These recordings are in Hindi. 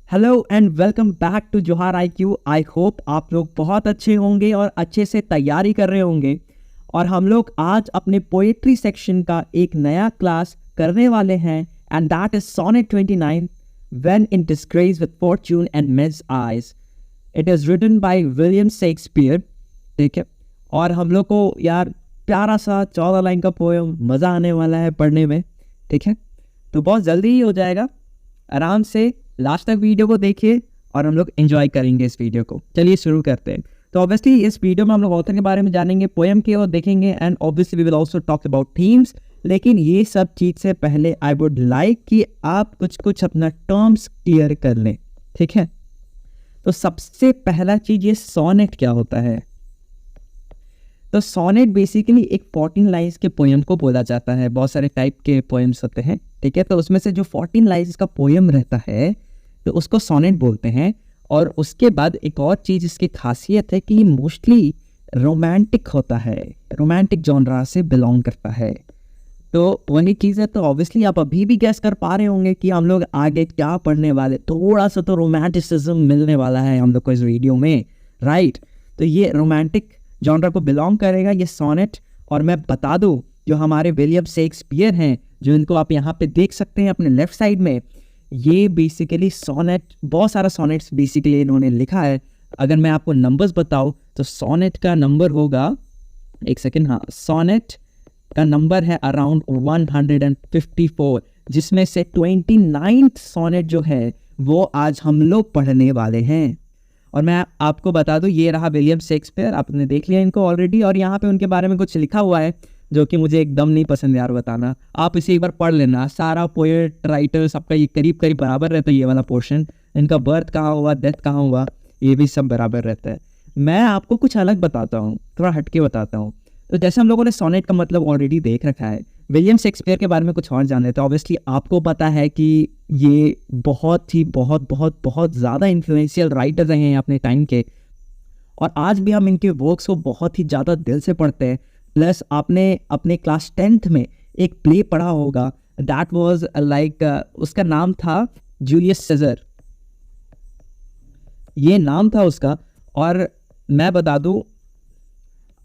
Hello and welcome back to Johar IQ। I hope आप लोग बहुत अच्छे होंगे और अच्छे से तैयारी कर रहे होंगे। और हम लोग आज अपने पोएट्री सेक्शन का एक नया क्लास करने वाले हैं and that is sonnet 29 when in disgrace with fortune and men's eyes. It is written by William Shakespeare. ठीक है, और हम लोग को यार प्यारा सा 14 लाइन का पोएम मज़ा आने वाला है पढ़ने में। ठीक है, तो बहुत जल्दी ही हो जाएगा। आराम से लास्ट तक वीडियो को देखिए और हम लोग एंजॉय करेंगे इस वीडियो को। चलिए शुरू करते हैं। तो ऑब्वियसली इस वीडियो में हम लोग ऑथर के बारे में जानेंगे, पोएम के और देखेंगे, and obviously we will also talk about themes. लेकिन ये सब चीज़ से पहले आई वुड लाइक कि आप कुछ अपना टर्म्स क्लियर कर लें। ठीक है, तो सबसे पहला चीज़, ये सोनेट क्या होता है। तो सोनेट बेसिकली एक 14 लाइन्स के पोएम को बोला जाता है। बहुत सारे टाइप के पोएम्स होते हैं। ठीक है, तो उसमें से जो 14 लाइन्स का पोएम रहता है तो उसको सोनेट बोलते हैं। और उसके बाद एक और चीज़ इसकी खासियत है कि मोस्टली रोमांटिक होता है, रोमांटिक जॉनरा से बिलोंग करता है। तो वही चीज़ है। तो ऑब्वियसली आप अभी भी गैस कर पा रहे होंगे कि हम लोग आगे क्या पढ़ने वाले। थोड़ा सा तो रोमांटिसिज्म मिलने वाला है हम लोग को इस वीडियो में, राइट। तो ये रोमांटिक जॉनरा को बिलोंग करेगा ये सोनेट। और मैं बता दूं, जो हमारे विलियम शेक्सपियर हैं, जो इनको आप यहाँ पे देख सकते हैं अपने लेफ्ट साइड में, ये बेसिकली सोनेट, बहुत सारा सोनेट्स बेसिकली इन्होंने लिखा है। अगर मैं आपको नंबर्स बताऊं तो सोनेट का नंबर होगा, एक सेकेंड, हाँ, सोनेट का नंबर है अराउंड 154, जिसमें से 29th सोनेट जो है वो आज हम लोग पढ़ने वाले हैं। और मैं आपको बता दूं, ये रहा विलियम शेक्सपियर, आपने देख लिया इनको ऑलरेडी। और यहाँ पे उनके बारे में कुछ लिखा हुआ है जो कि मुझे एकदम नहीं पसंद यार बताना। आप इसे एक बार पढ़ लेना। सारा पोएट राइटर सबका ये करीब करीब बराबर रहता है, ये वाला पोर्शन। इनका बर्थ कहाँ हुआ, डेथ कहाँ हुआ, ये भी सब बराबर रहता है। मैं आपको कुछ अलग बताता हूँ, थोड़ा हटके बताता हूँ। तो जैसे हम लोगों ने सोनेट का मतलब ऑलरेडी देख रखा है, विलियम शेक्सपियर के बारे में कुछ और जान लेते हैं। ऑब्वियसली आपको पता है कि ये बहुत ही बहुत ज़्यादा इन्फ्लुएंशियल राइटर रहे हैं अपने टाइम के। और आज भी हम इनके वर्क्स को बहुत ही ज़्यादा दिल से पढ़ते हैं। प्लस आपने अपने क्लास 10th में एक प्ले पढ़ा होगा, दैट वाज लाइक, उसका नाम था जूलियस सीजर, ये नाम था उसका। और मैं बता दूं,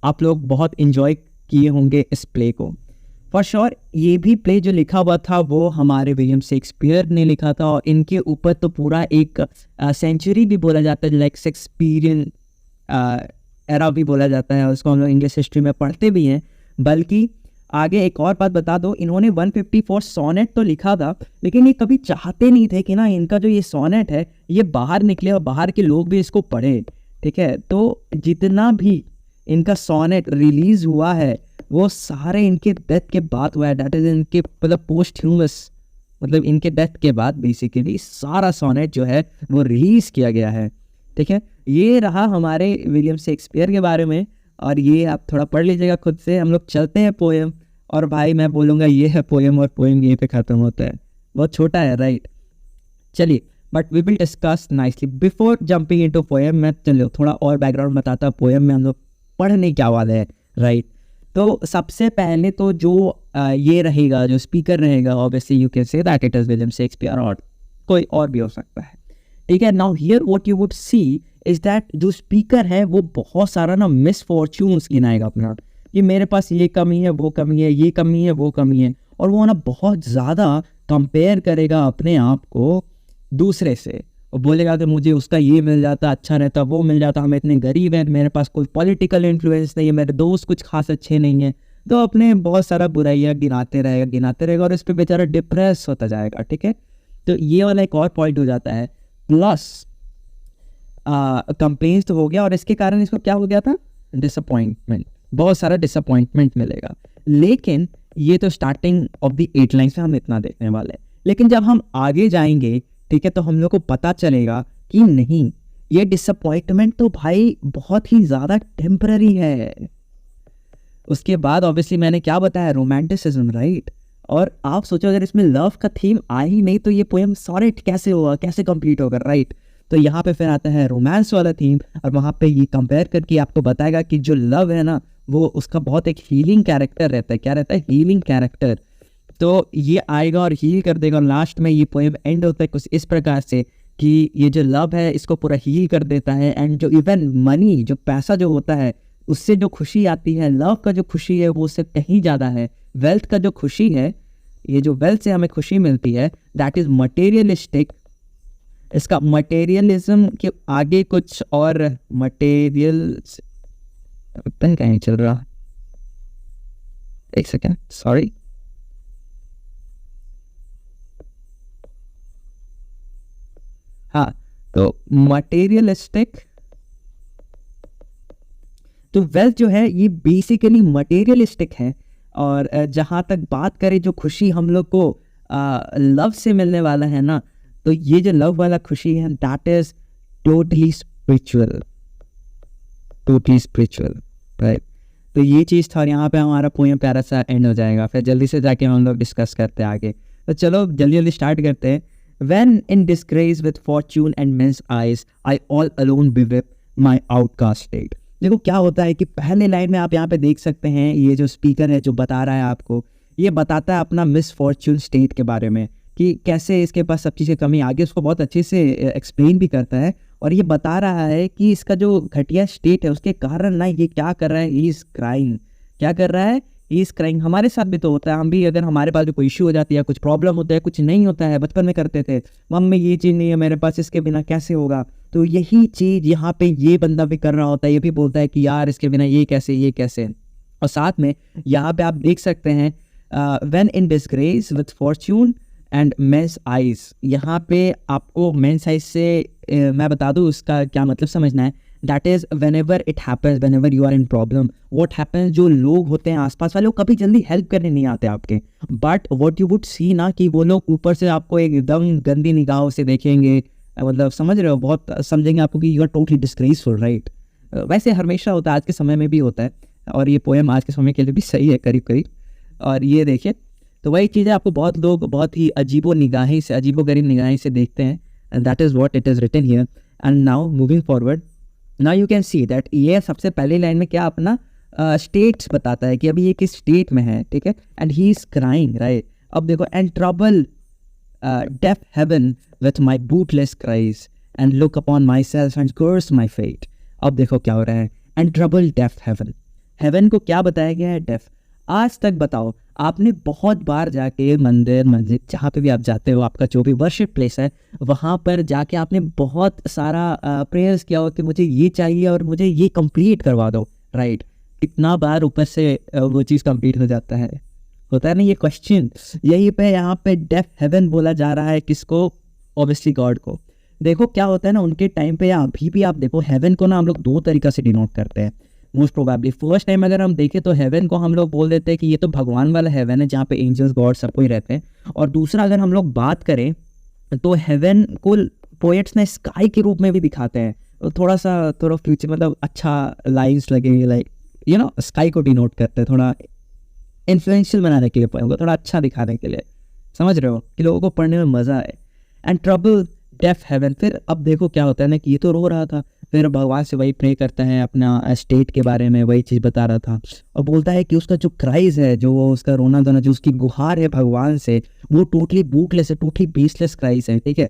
आप लोग बहुत इन्जॉय किए होंगे इस प्ले को फॉर श्योर। ये भी प्ले जो लिखा हुआ था वो हमारे विलियम शेक्सपियर ने लिखा था। और इनके ऊपर तो पूरा एक सेंचुरी भी बोला जाता है, लाइक शेक्सपियरियन एरा भी बोला जाता है। उसको हम लोग इंग्लिश हिस्ट्री में पढ़ते भी हैं। बल्कि आगे एक और बात बता दो, इन्होंने 154 सोनेट तो लिखा था, लेकिन ये कभी चाहते नहीं थे कि ना इनका जो ये सोनेट है ये बाहर निकले और बाहर के लोग भी इसको पढ़ें। ठीक है, तो जितना भी इनका सोनेट रिलीज हुआ है वो सारे इनके डेथ के बाद हुआ है। दैट इज इनके मतलब पोस्ट ह्यूमस, मतलब इनके डेथ के बाद बेसिकली सारा सोनेट जो है वो रिलीज किया गया है। ठीक है, ये रहा हमारे विलियम शेक्सपियर के बारे में। और ये आप थोड़ा पढ़ लीजिएगा खुद से। हम लोग चलते हैं पोएम। और भाई मैं बोलूँगा ये है पोएम, और पोएम यहीं पे ख़त्म होता है। बहुत छोटा है, राइट। चलिए, but we will discuss nicely before jumping into poem. मैं चलो थोड़ा और बैकग्राउंड बताता हूँ पोएम में हम लोग पढ़ने क्या वाले हैं, राइट। तो सबसे पहले तो जो ये रहेगा, जो स्पीकर रहेगा, obviously you can say that it is William Shakespeare, और कोई और भी हो सकता है। ठीक है, now here what you would see is that जो स्पीकर है वो बहुत सारा ना मिसफॉर्च्यून्स गिनाएगा अपना, कि मेरे पास ये कमी है, वो कमी है, ये कमी है, वो कमी है। और वो ना बहुत ज़्यादा कंपेयर करेगा अपने आप को दूसरे से, और बोलेगा कि मुझे उसका ये मिल जाता अच्छा रहता, वो मिल जाता, हम इतने गरीब हैं, मेरे पास कोई पॉलिटिकल इन्फ्लुएंस नहीं है, मेरे दोस्त कुछ खास अच्छे नहीं हैं। तो अपने बहुत सारा बुराइयाँ गिनाते रहेगा और इस पर बेचारा डिप्रेस होता जाएगा। ठीक है, तो ये वाला एक और पॉइंट हो जाता है। प्लस कंप्लेंट्स तो हो गया, और इसके कारण इसको क्या हो गया था, डिसअपॉइंटमेंट, बहुत सारा डिसअपॉइंटमेंट मिलेगा। लेकिन ये तो स्टार्टिंग ऑफ द 8 लाइन से हम इतना देखने वाले हैं। लेकिन जब हम आगे जाएंगे, ठीक है, तो हम लोग को पता चलेगा कि नहीं, ये डिसअपॉइंटमेंट तो भाई बहुत ही ज़्यादा टेम्पररी है। उसके बाद ऑब्वियसली मैंने क्या बताया, रोमांटिसिज्म, राइट। और आप सोचो अगर इसमें लव का थीम आ ही नहीं तो ये पोएम सोनेट कैसे होगा, कैसे कंप्लीट होगा, राइट। तो यहाँ पे फिर आता है रोमांस वाला थीम, और वहाँ पे ये कंपेयर करके आपको बताएगा कि जो लव है ना वो उसका बहुत एक हीलिंग कैरेक्टर रहता है। क्या रहता है, हीलिंग कैरेक्टर। तो ये आएगा और हील कर देगा। और लास्ट में ये पोएम एंड होता है कुछ इस प्रकार से कि ये जो लव है इसको पूरा हील कर देता है। एंड जो इवन मनी, जो पैसा जो होता है उससे जो खुशी आती है, लव का जो खुशी है वो उससे कहीं ज़्यादा है। वेल्थ का जो खुशी है, ये जो वेल्थ से हमें खुशी मिलती है, दैट इज़ मटेरियलिस्टिक। इसका मटेरियलिज्म के आगे कुछ और मटेरियल कहीं चल रहा, एक सेकेंड, सॉरी। हाँ, तो मटेरियलिस्टिक, तो वेल्थ जो है ये बेसिकली मटेरियलिस्टिक है। और जहाँ तक बात करें जो खुशी हम लोग को लव से मिलने वाला है ना, तो ये जो लव वाला खुशी है that is totally spiritual, totally spiritual, right. तो ये चीज़ था और यहाँ पे हमारा पोएम प्यारा सा एंड हो जाएगा। फिर जल्दी से जाके हम लोग डिस्कस करते हैं आगे। तो चलो जल्दी जल्दी स्टार्ट करते हैं। When in disgrace with fortune and men's eyes, I all alone bewept my outcast state. देखो क्या होता है कि पहले लाइन में आप यहाँ पे देख सकते हैं, ये जो स्पीकर है जो बता रहा है आपको, ये बताता है अपना मिस फॉर्च्यून स्टेट के बारे में कि कैसे इसके पास सब चीज़ की कमी, आगे उसको बहुत अच्छे से एक्सप्लेन भी करता है। और ये बता रहा है कि इसका जो घटिया स्टेट है उसके कारण ना ये क्या कर रहा है, ही इज़ क्राइंग। क्या कर रहा है, ही इज़ क्राइंग। हमारे साथ भी तो होता है, हम भी अगर हमारे पास भी कोई इशू हो जाती है, कुछ प्रॉब्लम होता है, कुछ नहीं होता है, बचपन में करते थे, मम्मी ये चीज़ नहीं है मेरे पास, इसके बिना कैसे होगा। तो यही चीज़ यहाँ पे ये बंदा भी कर रहा होता है, ये भी बोलता है कि यार इसके बिना ये कैसे, ये कैसे। और साथ में यहाँ पे आप देख सकते हैं when in disgrace with fortune and men's eyes. यहाँ पे आपको मेंस आइज से मैं बता दूँ उसका क्या मतलब समझना है। That is whenever it happens, whenever you are in problem, what happens, जो लोग होते हैं आसपास वाले वो कभी जल्दी हेल्प करने नहीं आते आपके, but what you would see ना कि वो लोग ऊपर से आपको एकदम गंदी निगाहों से देखेंगे, मतलब समझ रहे हो, बहुत समझेंगे आपको कि you are totally disgraceful, right. वैसे हमेशा होता है, आज के समय में भी होता है, और ये पोएम आज के समय के लिए भी सही है करीब करीब। और ये देखिए, तो वही चीज़ है, आपको बहुत लोग बहुत ही अजीबो निगाहें से, अजीबो गरीब निगाहें से देखते हैं, and that is what it is written here. And now moving forward, now you can see that ये सबसे पहली लाइन में क्या अपना स्टेट्स बताता है कि अभी ये किस स्टेट में है, ठीक है। And he is crying, right. अब देखो, and trouble deaf heaven with my bootless cries and look upon my self and curse my fate. अब देखो क्या हो रहा है, and trouble deaf heaven, heaven को क्या बताया गया है, डेफ। आज तक बताओ, आपने बहुत बार जाके मंदिर, मस्जिद, जहाँ पे भी आप जाते हो, आपका जो भी वर्शिप प्लेस है, वहाँ पर जाके आपने बहुत सारा प्रेयर्स किया हो कि मुझे ये चाहिए और मुझे ये कंप्लीट करवा दो, राइट। कितना बार ऊपर से वो चीज़ कंप्लीट हो जाता है, होता है ना ये क्वेश्चन। यही पे यहाँ पे डेफ हेवन बोला जा रहा है, किसको, ऑब्वियसली गॉड को। देखो क्या होता है ना, उनके टाइम पे या अभी भी आप देखो, हेवन को ना हम लोग दो तरीक़ा से डिनोट करते हैं मोस्ट प्रोबेबली। फर्स्ट टाइम अगर हम देखें तो हेवन को हम लोग बोल देते हैं कि ये तो भगवान वाला हेवन है जहाँ पे एंजल्स, गॉड सब कोई रहते हैं। और दूसरा अगर हम लोग बात करें तो हेवन को पोएट्स ने स्काई के रूप में भी दिखाते हैं, तो थोड़ा फ्यूचर मतलब अच्छा लाइन्स लगेंगे, लाइक यू नो स्काई को डिनोट करते हैं, थोड़ा इन्फ्लुएंशियल बनाने के लिए, पोएम को थोड़ा अच्छा दिखाने के लिए, समझ रहे हो, कि लोगों को पढ़ने में मज़ा आए। एंड ट्रबल डेफ हेवन, फिर अब देखो क्या होता है ना कि ये तो रो रहा था, फिर भगवान से वही प्रे करता है, अपना स्टेट के बारे में वही चीज़ बता रहा था, और बोलता है कि उसका जो क्राइज है, जो वो उसका रोना धोना, जो उसकी गुहार है भगवान से, वो टोटली बूटलेस है, टोटली बेसलेस क्राइज है, ठीक है।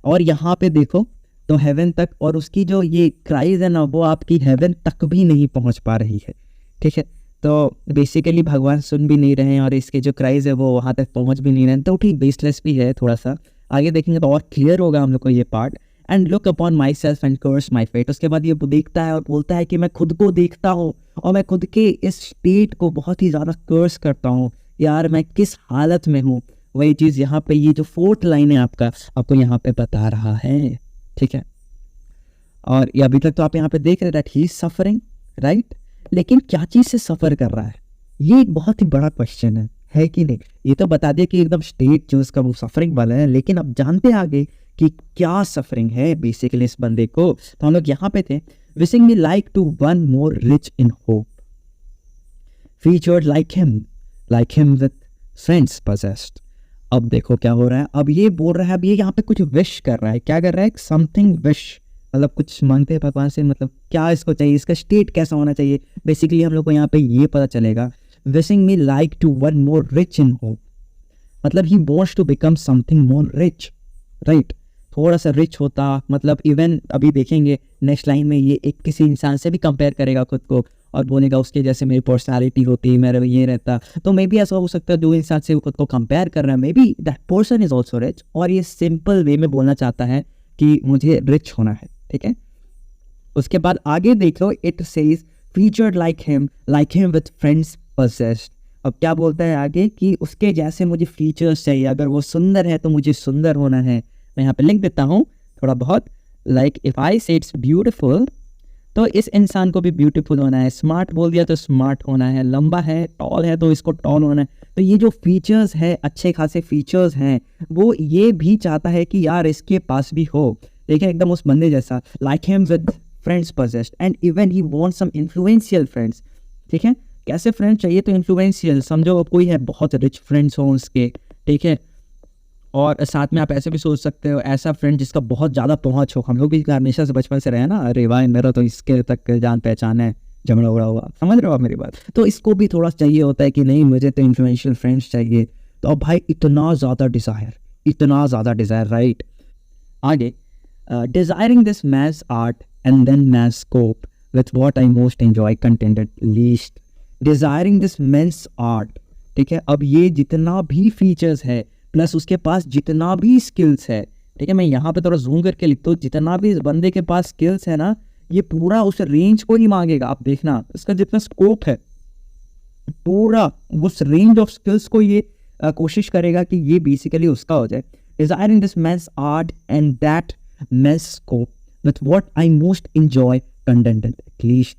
और यहाँ पे देखो तो हेवन तक, और उसकी जो ये क्राइज है ना, वो आपकी हेवन तक भी नहीं पहुँच पा रही है, ठीक है। तो बेसिकली भगवान सुन भी नहीं रहे हैं, और इसके जो क्राइज है वो वहाँ तक पहुँच भी नहीं रहे हैं, तो ठीक बेसलेस भी है थोड़ा सा। आगे देखेंगे तो और क्लियर होगा हम लोग को ये part. And look upon my self and curse my fate, उसके बाद ये देखता है और बोलता है कि मैं खुद को देखता हूँ और मैं खुद के इस स्टेट को बहुत ही ज़्यादा कर्स करता हूँ, यार मैं किस हालत में हूँ। वही चीज़ यहाँ पे ये जो फोर्थ लाइन है आपको यहाँ पे बता रहा है, ठीक है। और ये अभी तक तो आप यहाँ पे देख रहे that he is suffering, right. लेकिन क्या चीज़ से सफ़र कर रहा है, ये एक बहुत ही बड़ा क्वेश्चन है कि नहीं। ये तो बता दिया कि एकदम स्टेट जो उसका वो सफरिंग वाला है, लेकिन अब जानते हैं आगे कि क्या सफरिंग है बेसिकली इस बंदे को। तो हम लोग यहाँ पे थे, wishing me like to one more rich in hope, featured like him with friends possessed. अब देखो क्या हो रहा है, अब ये बोल रहा है, अब ये यहाँ पे कुछ विश कर रहा है, क्या कर रहा है, समथिंग विश, मतलब कुछ मांगते हैं भगवान से, मतलब क्या इसको चाहिए, इसका स्टेट कैसा होना चाहिए, बेसिकली हम लोग को यहाँ पे ये पता चलेगा। Wishing me like to one more rich in hope, मतलब he wants to become something more rich, right. थोड़ा सा रिच होता, मतलब इवन अभी देखेंगे नेक्स्ट लाइन में ये एक किसी इंसान से भी कंपेयर करेगा खुद को और बोलेगा उसके जैसे मेरी पर्सनालिटी होती, मेरा ये रहता, तो मे बी ऐसा हो सकता है जो इंसान से खुद को कंपेयर कर रहा है, may be that person is also rich, और ये सिंपल वे में बोलना चाहता है कि मुझे रिच होना है, ठीक है। उसके बाद आगे देख लो, it says featured like him with friends possessed। अब क्या बोलता है आगे कि उसके जैसे मुझे फीचर्स चाहिए, अगर वो सुंदर है तो मुझे सुंदर होना है। मैं यहाँ पे लिख देता हूँ थोड़ा बहुत, लाइक इफ आई से इट्स ब्यूटीफुल, तो इस इंसान को भी ब्यूटीफुल होना है। स्मार्ट बोल दिया तो स्मार्ट होना है, लंबा है टॉल है तो इसको टॉल होना है। तो ये जो फीचर्स है, अच्छे खासे फीचर्स हैं, वो ये भी चाहता है कि यार इसके पास भी हो। देखिए एकदम उस बंदे जैसा, like him with friends possessed and even he wants some influential friends. ठीक है, कैसे फ्रेंड्स चाहिए? तो इन्फ्लुएंशियल, समझो अब कोई है बहुत रिच फ्रेंड्स हो उसके, ठीक है। और साथ में आप ऐसे भी सोच सकते हो, ऐसा फ्रेंड जिसका बहुत ज़्यादा पहुंच हो। हम लोग भी हमेशा से बचपन से रहे ना, अरे वाह मेरा तो इसके तक जान पहचान है, झगड़ा उड़ा हुआ, समझ रहे हो आप मेरी बात? तो इसको भी थोड़ा चाहिए होता है कि नहीं मुझे तो इन्फ्लुएंशियल फ्रेंड्स चाहिए। तो अब भाई इतना ज़्यादा डिज़ायर, राइट। आगे, desiring this maths art and then maths scope with what I most enjoy contented least. Desiring this men's art, ठीक है। अब ये जितना भी फीचर्स है प्लस उसके पास जितना भी स्किल्स है, ठीक है, मैं यहाँ पे थोड़ा जूम करके लिखता हूँ, जितना भी इस बंदे के पास स्किल्स है ना, ये पूरा उस रेंज को ही मांगेगा। आप देखना इसका जितना स्कोप है, पूरा उस रेंज ऑफ स्किल्स को ये कोशिश करेगा कि ये बेसिकली उसका हो जाए। Desiring this men's art and that men's scope with what I most enjoy contented at least.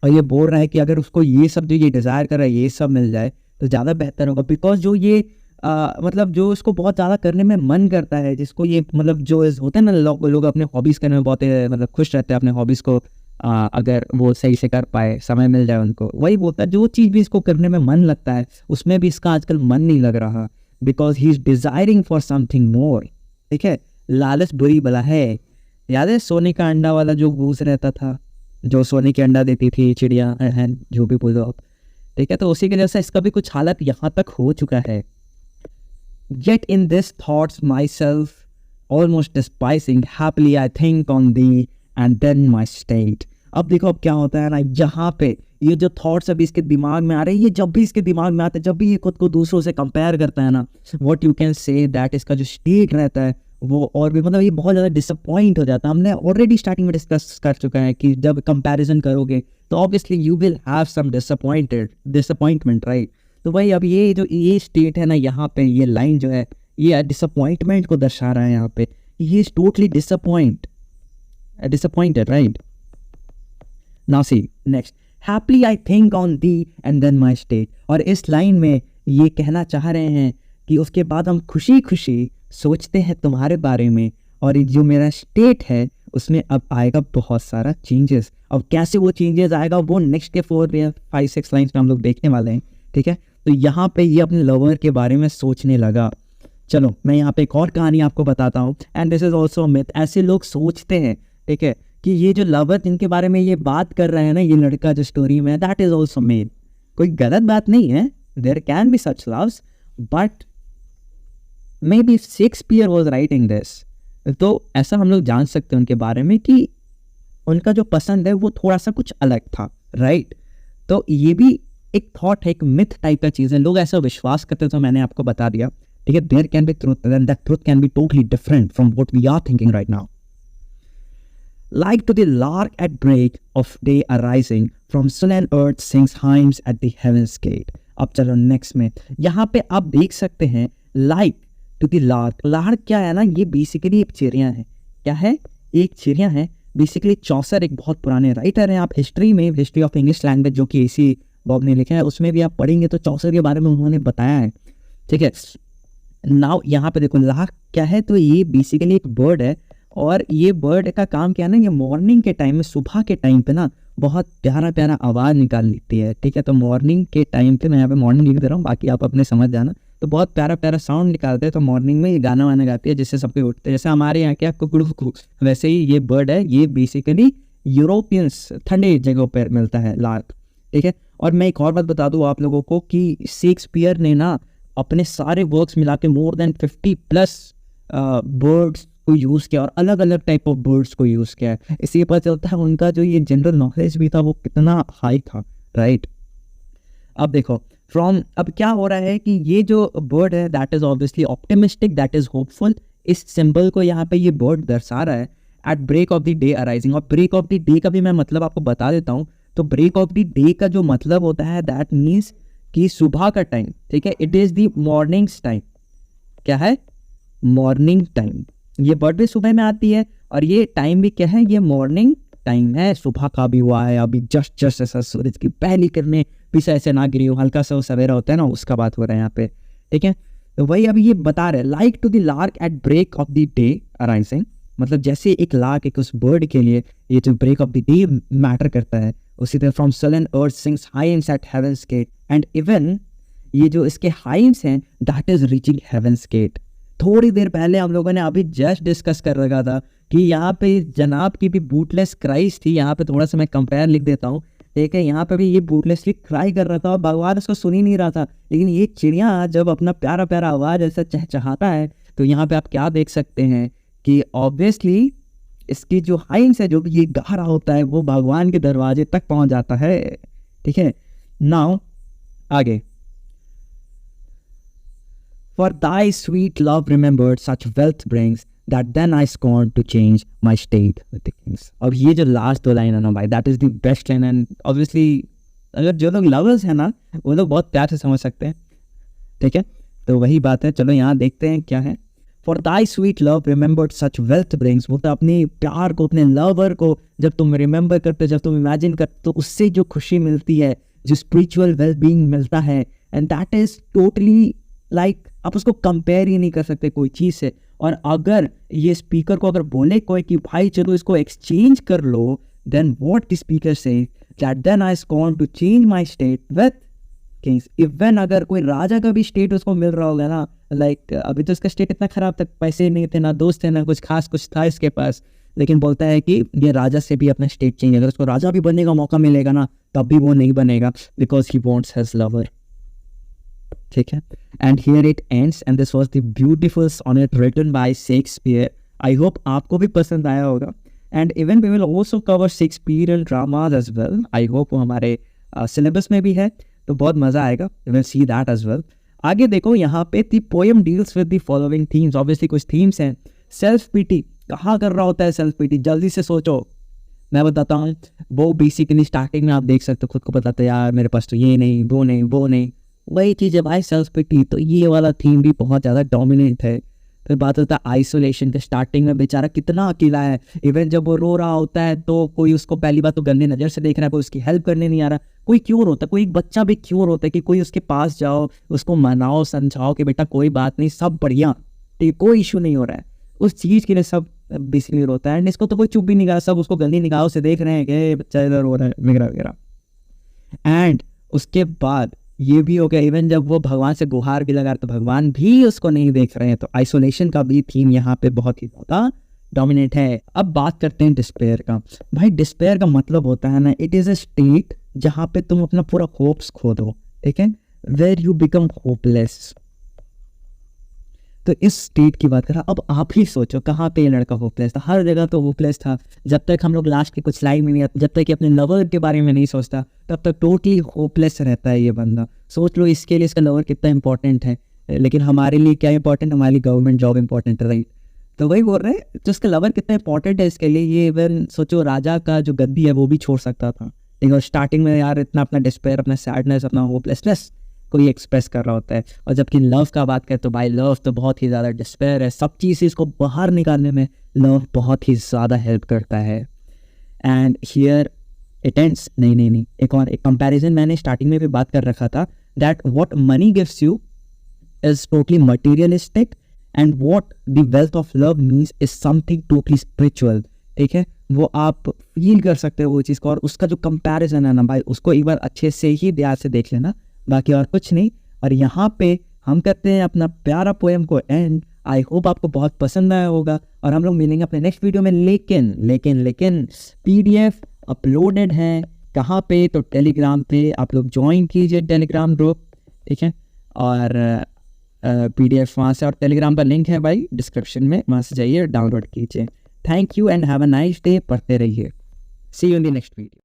और ये बोल रहा है कि अगर उसको ये सब जो ये डिज़ायर कर रहा है ये सब मिल जाए तो ज़्यादा बेहतर होगा। बिकॉज जो ये मतलब जो इसको बहुत ज़्यादा करने में मन करता है, जिसको ये मतलब जो होते हैं ना लोग अपने हॉबीज़ करने में बहुत मतलब खुश रहते हैं अपने हॉबीज़ को अगर वो सही से कर पाए, समय मिल जाए उनको, वही बोलता है जो चीज़ भी इसको करने में मन लगता है उसमें भी इसका आजकल मन नहीं लग रहा। Because he is desiring for something more, ठीक है। लालच बुरी बला है। याद है सोने का अंडा वाला जो घूस रहता था, जो सोने के अंडा देती थी चिड़िया है, जो भी बोलो आप, ठीक है। तो उसी के जैसा इसका भी कुछ हालत यहाँ तक हो चुका है। Yet in this thoughts myself almost despising, happily I think on thee and then my state। अब देखो अब क्या होता है ना, यहाँ पे ये जो थॉट्स अभी इसके दिमाग में आ रहे हैं, ये जब भी इसके दिमाग में आते हैं, जब भी ये खुद को दूसरों से कंपेयर करता है ना, what you can say that इसका जो स्टेट रहता है वो और भी मतलब ये बहुत ज़्यादा डिसअपॉइंट हो जाता है। हमने ऑलरेडी स्टार्टिंग में डिस्कस कर चुका है कि जब कंपैरिजन करोगे तो obviously you will have some disappointment, right. तो भाई अब ये जो ये स्टेट है ना, यहाँ पे ये लाइन जो है ये डिसअपॉइंटमेंट को दर्शा रहा है। यहाँ पे ये is totally disappointed, right. Now see next, happily I think on the end then my state. और इस लाइन में ये कहना चाह रहे हैं कि उसके बाद हम खुशी खुशी सोचते हैं तुम्हारे बारे में, और जो मेरा स्टेट है उसमें अब आएगा बहुत सारा चेंजेस। अब कैसे वो चेंजेस आएगा वो नेक्स्ट के 4 या 5-6 लाइन्स में हम लोग देखने वाले हैं, ठीक है। तो यहाँ पे ये अपने लवर के बारे में सोचने लगा। चलो मैं यहाँ पे एक और कहानी आपको बताता हूँ, and this is also myth. ऐसे लोग सोचते हैं, ठीक है, कि ये जो लवर जिनके बारे में ये बात कर रहे हैं ना, ये लड़का जो स्टोरी में, दैट इज ऑल्सो मिथ। कोई गलत बात नहीं है, there can be such loves, but maybe Shakespeare was writing this. तो ऐसा हम लोग जान सकते हैं उनके बारे में कि उनका जो पसंद है वो थोड़ा सा कुछ अलग था, राइट। तो ये भी एक थॉट है, एक मिथ टाइप का चीज़ है, लोग ऐसा विश्वास करते हैं। तो मैंने आपको बता दिया, ठीक है, there can be truth and that truth can be totally different from what we are thinking right now. Like to the lark at break of day arising from sun and earth sings hymns at the heaven's gate. अब चलो नेक्स्ट में, यहाँ पे आप देख सकते हैं like to the lark. Lark क्या है ना, ये बेसिकली एक चिड़िया है। क्या है? एक चिड़िया है बेसिकली। चौसर एक बहुत पुराने राइटर हैं, आप हिस्ट्री में, हिस्ट्री ऑफ इंग्लिश लैंग्वेज जो कि इसी बॉब ने लिखा है, उसमें भी आप पढ़ेंगे तो चौसर के बारे में उन्होंने बताया है, ठीक है। नाउ यहाँ पे देखो लार्क क्या है, तो ये बेसिकली एक बर्ड है, और ये बर्ड का काम क्या है ना, ये मॉर्निंग के टाइम में, सुबह के टाइम पे ना बहुत प्यारा प्यारा आवाज़ निकाल लेती है, ठीक है। तो मॉर्निंग के टाइम पे, मैं यहाँ पे मॉर्निंग लिख दे रहा हूँ, बाकी आप अपने समझ जाना। तो बहुत प्यारा प्यारा साउंड निकालते हैं, तो मॉर्निंग में ये गाना वाना गाती है जिससे सबके उठते हैं। जैसे हमारे यहाँ क्या कुकड़ू, वैसे ही ये बर्ड है। ये बेसिकली यूरोपियंस ठंडे जगहों पर मिलता है लार्क, ठीक है। और मैं एक और बात बता दूँ आप लोगों को कि शेक्सपियर ने ना अपने सारे वर्क्स मिला के मोर देन 50+ बर्ड्स को यूज़ किया और अलग अलग टाइप ऑफ बर्ड्स को यूज़ किया है। इसलिए पता चलता है उनका जो ये जनरल नॉलेज भी था वो कितना हाई था, राइट। अब देखो अब क्या हो रहा है कि ये जो बर्ड है that is obviously optimistic, that is hopeful. इस सिंबल को यहाँ पे ये बर्ड दर्शा रहा है at break of the day arising. और ब्रेक ऑफ द डे का भी मैं मतलब आपको बता देता हूँ। तो ब्रेक ऑफ द डे का जो मतलब होता है दैट मीन्स कि सुबह का टाइम, ठीक है। It is the mornings time. क्या है? Morning time. ये बर्ड भी सुबह में आती है और ये टाइम भी क्या है? ये मॉर्निंग टाइम है, सुबह का भी हुआ है। अभी जस्ट ऐसा सूरज की पहली किरणें भी ऐसे ना गिरी हो, हल्का सा सवेरा होता है ना, उसका बात हो रहा है यहाँ पे, ठीक है। तो वही अभी ये बता रहे like to the lark at break of the day arising. मतलब जैसे एक लार्क, एक उस बर्ड के लिए ये जो break of the day matter करता है, उसी तरह from sun earth sings hymns at heaven's gate and even ये जो इसके हाइम्स हैं that is reaching heaven's gate. थोड़ी देर पहले हम लोगों ने अभी जस्ट डिस्कस कर रखा था कि यहाँ पे जनाब की भी बूटलेस क्राइस थी। यहाँ पे थोड़ा सा मैं कंपेयर लिख देता हूँ, ठीक है। यहाँ पे भी ये बूटलेसली क्राई कर रहा था और भगवान उसको सुन ही नहीं रहा था। लेकिन ये चिड़िया जब अपना प्यारा प्यारा आवाज़ ऐसा चहचहाता है तो यहाँ पे आप क्या देख सकते हैं कि ऑब्वियसली इसकी जो हाइम्स है, जो भी ये गा रहा होता है, वो भगवान के दरवाजे तक पहुँच जाता है, ठीक है। नाउ आगे, For thy sweet love remembered such wealth brings that then I scorned to change my state with the kings. अब ये जो लास्ट दो लाइन है ना भाई, that is the best line and obviously अगर जो लोग लवर्स हैं ना वो लोग बहुत प्यार से समझ सकते हैं, ठीक है। तो वही बात है, चलो यहाँ देखते हैं क्या है। For thy sweet love remembered such wealth brings, वो तो अपने प्यार को, अपने लवर को जब तुम रिमेंबर करते, जब तुम इमेजिन करते तो उससे जो खुशी मिलती है, जो स्पिरिचुअल वेल बीइंग मिलता है, and that is totally like आप उसको कंपेयर ही नहीं कर सकते कोई चीज़ से। और अगर ये स्पीकर को अगर बोले कोई कि भाई चलो इसको एक्सचेंज कर लो, देन व्हाट द स्पीकर से that then I scorn to change my state with kings. Even अगर कोई राजा का भी स्टेट उसको मिल रहा होगा ना, लाइक अभी तो इसका स्टेट इतना खराब था, पैसे नहीं थे, ना दोस्त थे, ना कुछ खास कुछ था इसके पास, लेकिन बोलता है कि ये राजा से भी अपना स्टेट चेंज, अगर उसको राजा भी बनने का मौका मिलेगा ना तब भी वो नहीं बनेगा, because he wants his lover, ठीक है। And here it ends and this was the beautiful sonnet written by Shakespeare. I hope आपको भी पसंद आया होगा। And even we will also cover Shakespearean dramas as well. I hope वो हमारे सिलेबस में भी है, तो बहुत मज़ा आएगा, we will see that as well. आगे देखो यहाँ पे the poem deals with the following themes. Obviously कुछ थीम्स हैं। सेल्फ पिटी, कहाँ कर रहा होता है सेल्फ पिटी? जल्दी से सोचो, मैं बताता हूँ। वो बेसिकली स्टार्टिंग में आप देख सकते हो, खुद को बताते हैं यार मेरे पास तो ये नहीं, वो नहीं, वो नहीं, वही चीज़ है भाई सेल्फ पिटी। तो ये वाला थीम भी बहुत ज़्यादा डोमिनेट है। फिर बात होता है आइसोलेशन के। स्टार्टिंग में बेचारा कितना अकेला है, इवन जब वो रो रहा होता है तो कोई उसको पहली बात तो गंदी नज़र से देख रहा है, कोई उसकी हेल्प करने नहीं आ रहा। कोई क्यों रोता है? कोई एक बच्चा भी क्यों रोता है कि कोई उसके पास जाओ, उसको मनाओ, समझाओ कि बेटा कोई बात नहीं, सब बढ़िया, ठीक है, कोई इशू नहीं हो रहा है। उस चीज़ के लिए सब बेसिकली रोता है। एंड इसको तो कोई चुप भी नहीं करा, सब उसको गंदी निगाहों से देख रहे हैं कि बच्चा इधर रो रहा है वगैरह वगैरह। एंड उसके बाद ये भी हो गया, इवन जब वो भगवान से गुहार भी लगा तो भगवान भी उसको नहीं देख रहे हैं। तो आइसोलेशन का भी थीम यहाँ पे बहुत ही ज़्यादा डोमिनेट है। अब बात करते हैं डिस्पेयर का। भाई डिस्पेयर का मतलब होता है ना, इट इज़ अ स्टेट जहाँ पे तुम अपना पूरा होप्स खो दो, ठीक है, वेर यू बिकम होपलेस। तो इस स्टेट की बात करा। अब आप ही सोचो कहाँ पे ये लड़का होपलेस था? हर जगह तो होपलेस था। जब तक हम लोग लास्ट के कुछ लाइन में नहीं आते, जब तक कि अपने लवर के बारे में नहीं सोचता, तब तक टोटली होपलेस रहता है ये बंदा। सोच लो इसके लिए इसका लवर कितना इंपॉर्टेंट है, लेकिन हमारे लिए क्या इंपॉर्टेंट? हमारे लिए गवर्नमेंट जॉब इंपॉर्टेंट है, राइट। तो वही बोल रहे हैं, तो उसका लवर कितना इंपॉर्टेंट है इसके लिए। ये इवन सोचो राजा का जो गद्दी है वो भी छोड़ सकता था, लेकिन स्टार्टिंग में यार इतना अपना डिस्पेयर, अपना सैडनेस, अपना होपलेसनेस कोई एक्सप्रेस कर रहा होता है। और जबकि लव का बात करें तो भाई लव तो बहुत ही ज़्यादा डिस्पेयर है, सब चीज़ इसको बाहर निकालने में लव बहुत ही ज़्यादा हेल्प करता है। And here it ends. नहीं, एक और एक कंपैरिजन मैंने स्टार्टिंग में भी बात कर रखा था, that what money gives you is totally materialistic and what the wealth of love means is something totally spiritual, ठीक है। वो आप फील कर सकते हो वो चीज़ को, और उसका जो कंपैरिजन है ना भाई, उसको एक बार अच्छे से ही ध्यान से देख लेना, बाकी और कुछ नहीं। और यहाँ पे हम करते हैं अपना प्यारा पोएम को एंड। आई होप आपको बहुत पसंद आया होगा और हम लोग मिलेंगे अपने नेक्स्ट वीडियो में। लेकिन PDF अपलोडेड है कहाँ पे? तो टेलीग्राम पे आप लोग ज्वाइन कीजिए टेलीग्राम ग्रुप, ठीक है। और PDF वहाँ से, और टेलीग्राम का लिंक है भाई डिस्क्रिप्शन में, वहाँ से जाइए डाउनलोड कीजिए। Thank you and have a nice day. पढ़ते रहिए। See you in the next video.